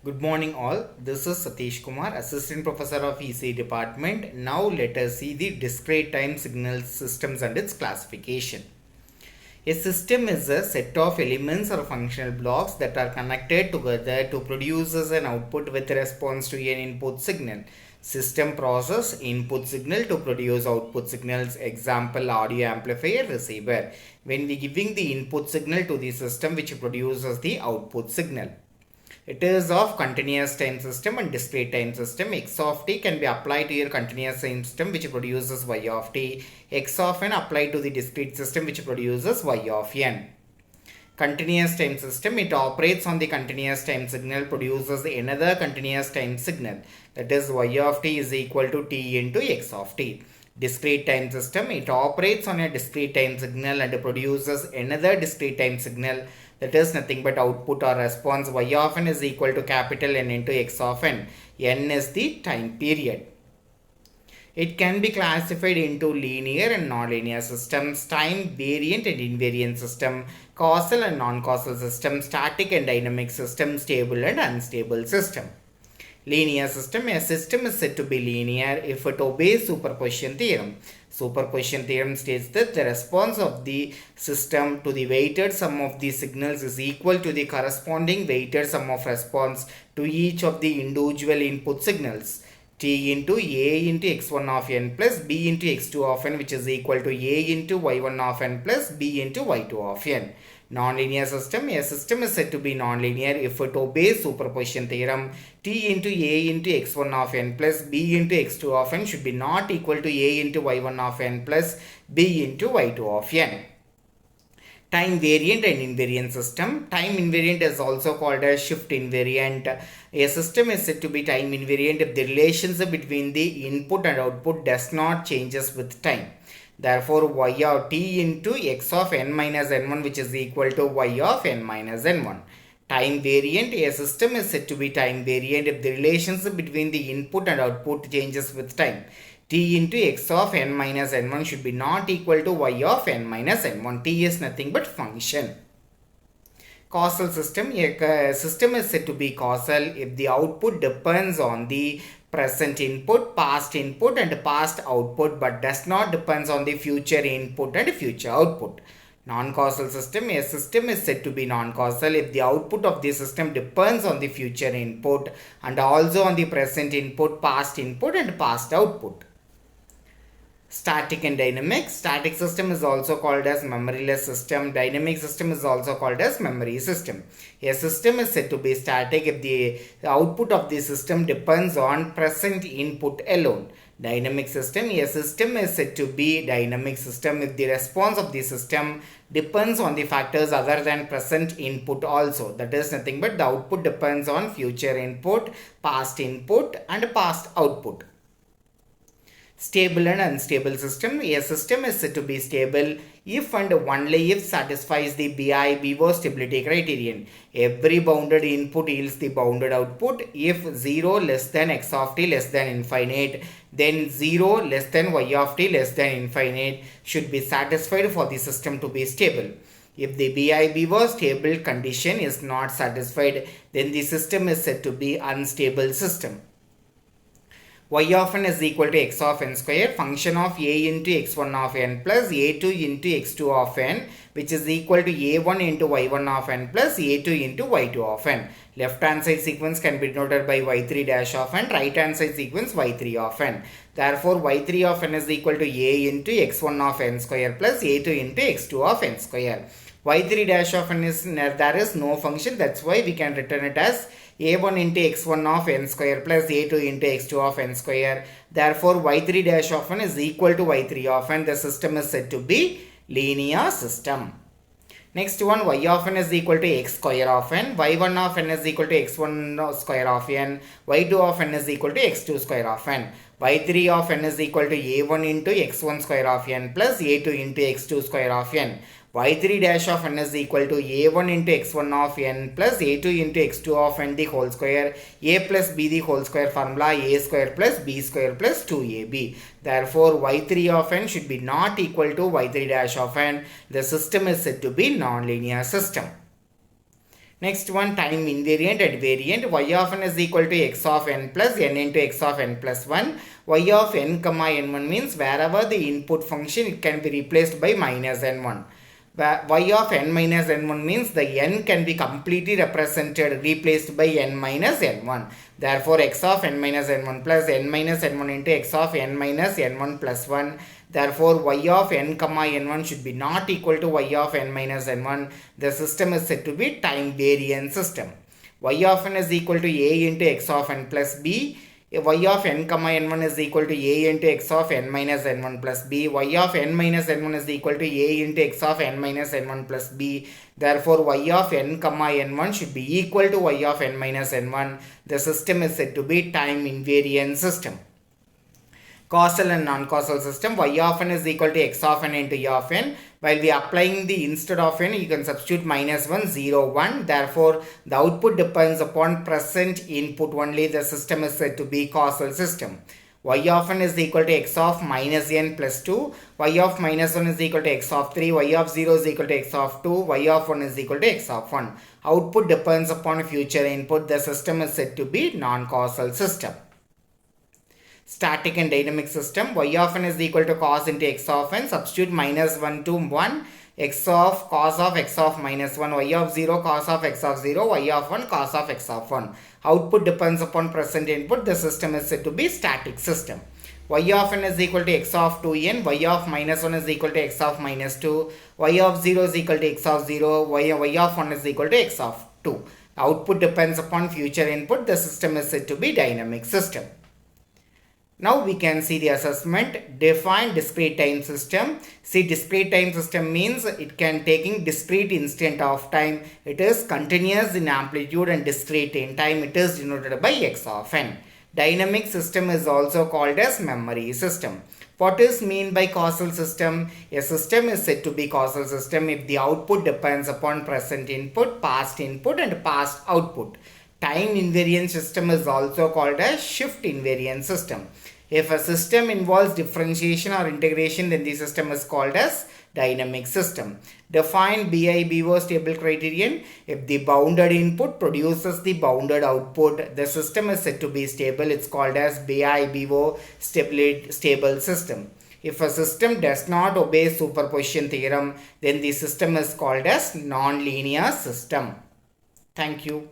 Good morning all. This is Satish Kumar, Assistant Professor of EC Department. Now let us see the discrete time signal systems and its classification. A system is a set of elements or functional blocks that are connected together to produce an output with response to an input signal. System process input signal to produce output signals. Example, audio amplifier, receiver. When we giving the input signal to the system which produces the output signal. It is of continuous time system and discrete time system. X of t can be applied to your continuous time system which produces y of t. X of n applied to the discrete system which produces y of n. Continuous time system, it operates on the continuous time signal, produces another continuous time signal. That is y of t is equal to t into x of t. Discrete time system, it operates on a discrete time signal and produces another discrete time signal. That is nothing but output or response. Y of n is equal to capital N into x of n. N is the time period. It can be classified into linear and nonlinear systems, time variant and invariant system, causal and non-causal system, static and dynamic system, stable and unstable system. Linear system, a system is said to be linear if it obeys superposition theorem. Superposition theorem states that the response of the system to the weighted sum of the signals is equal to the corresponding weighted sum of response to each of the individual input signals. T into A into x1 of n plus B into x2 of n, which is equal to A into y1 of n plus B into y2 of n. Nonlinear system, a system is said to be nonlinear if it obeys superposition theorem. T into A into x1 of n plus B into x2 of n should be not equal to A into y1 of n plus B into y2 of n. Time variant and invariant system. Time invariant is also called as shift invariant. A system is said to be time invariant if the relationship between the input and output does not changes with time. Therefore, y of t into x of n minus n1, which is equal to y of n minus n1. Time variant, a system is said to be time variant if the relationship between the input and output changes with time. T into x of n minus n1 should be not equal to y of n minus n1. T is nothing but function. Causal system, a system is said to be causal if the output depends on the present input, past input and past output, but does not depends on the future input and future output. Non-causal system, a system is said to be non-causal if the output of the system depends on the future input and also on the present input, past input and past output. Static and dynamic. Static system is also called as memoryless system. Dynamic system is also called as memory system. A system is said to be static if the output of the system depends on present input alone. Dynamic system, a system is said to be dynamic system if the response of the system depends on the factors other than present input also. That is nothing but the output depends on future input, past and past output. Stable and unstable system. A system is said to be stable if and only if satisfies the BI/BO stability criterion. Every bounded input yields the bounded output. If 0 less than x of t less than infinite, then 0 less than y of t less than infinite should be satisfied for the system to be stable. If the BI/BO stable condition is not satisfied, then the system is said to be unstable system. Y of n is equal to x of n square, function of a into x1 of n plus a2 into x2 of n, which is equal to a1 into y1 of n plus a2 into y2 of n. Left hand side sequence can be denoted by y3 dash of n, right hand side sequence y3 of n. Therefore, y3 of n is equal to a into x1 of n square plus a2 into x2 of n square. Y3 dash of n is, there is no function, that's why we can return it as a1 into x1 of n square plus a2 into x2 of n square. Therefore, y3 dash of n is equal to y3 of n. The system is said to be linear system. Next one, y of n is equal to x square of n, y1 of n is equal to x1 square of n, y2 of n is equal to x2 square of n. Y3 of n is equal to a1 into x1 square of n plus a2 into x2 square of n. Y3 dash of n is equal to a1 into x1 of n plus a2 into x2 of n the whole square, a plus b the whole square formula, a square plus b square plus 2ab. Therefore, y3 of n should be not equal to y3 dash of n. The system is said to be non-linear system. Next one, time invariant and variant. Y of n is equal to x of n plus n into x of n plus 1. Y of n comma n1 means wherever the input function, it can be replaced by minus n1. Y of n minus n1 means the n can be completely replaced by n minus n1. Therefore, x of n minus n1 plus n minus n1 into x of n minus n1 plus 1. Therefore, y of n comma n1 should be not equal to y of n minus n1. The system is said to be time variant system. Y of n is equal to a into x of n plus b. Y of n comma n1 is equal to a into x of n minus n1 plus b. Y of n minus n1 is equal to a into x of n minus n1 plus b. Therefore, y of n comma n1 should be equal to y of n minus n1. The system is said to be time invariant system. Causal and non-causal system. Y of n is equal to x of n into e of n. While we are applying the instead of n, you can substitute minus 1, 0, 1. Therefore, the output depends upon present input only. The system is said to be causal system. Y of n is equal to x of minus n plus 2. Y of minus 1 is equal to x of 3. Y of 0 is equal to x of 2. Y of 1 is equal to x of 1. Output depends upon future input. The system is said to be non-causal system. Static and dynamic system. Y of n is equal to cos into x of n. Substitute minus 1 to 1. X of cos of x of minus 1. Y of 0 cos of x of 0. Y of 1 cos of x of 1. Output depends upon present input. The system is said to be static system. Y of n is equal to x of 2n. Y of minus 1 is equal to x of minus 2. Y of 0 is equal to x of 0. Y of 1 is equal to x of 2. Output depends upon future input. The system is said to be dynamic system. Now we can see the assessment. Define discrete time system. See, discrete time system means it can taking discrete instant of time. It is continuous in amplitude and discrete in time. It is denoted by x of n. Dynamic system is also called as memory system. What is mean by causal system? A system is said to be causal system if the output depends upon present input, past input and past output. Time invariant system is also called as shift invariant system. If a system involves differentiation or integration, then the system is called as dynamic system. Define BI/BO stable criterion. If the bounded input produces the bounded output, the system is said to be stable. It's called as BI/BO stable system. If a system does not obey superposition theorem, then the system is called as non-linear system. Thank you.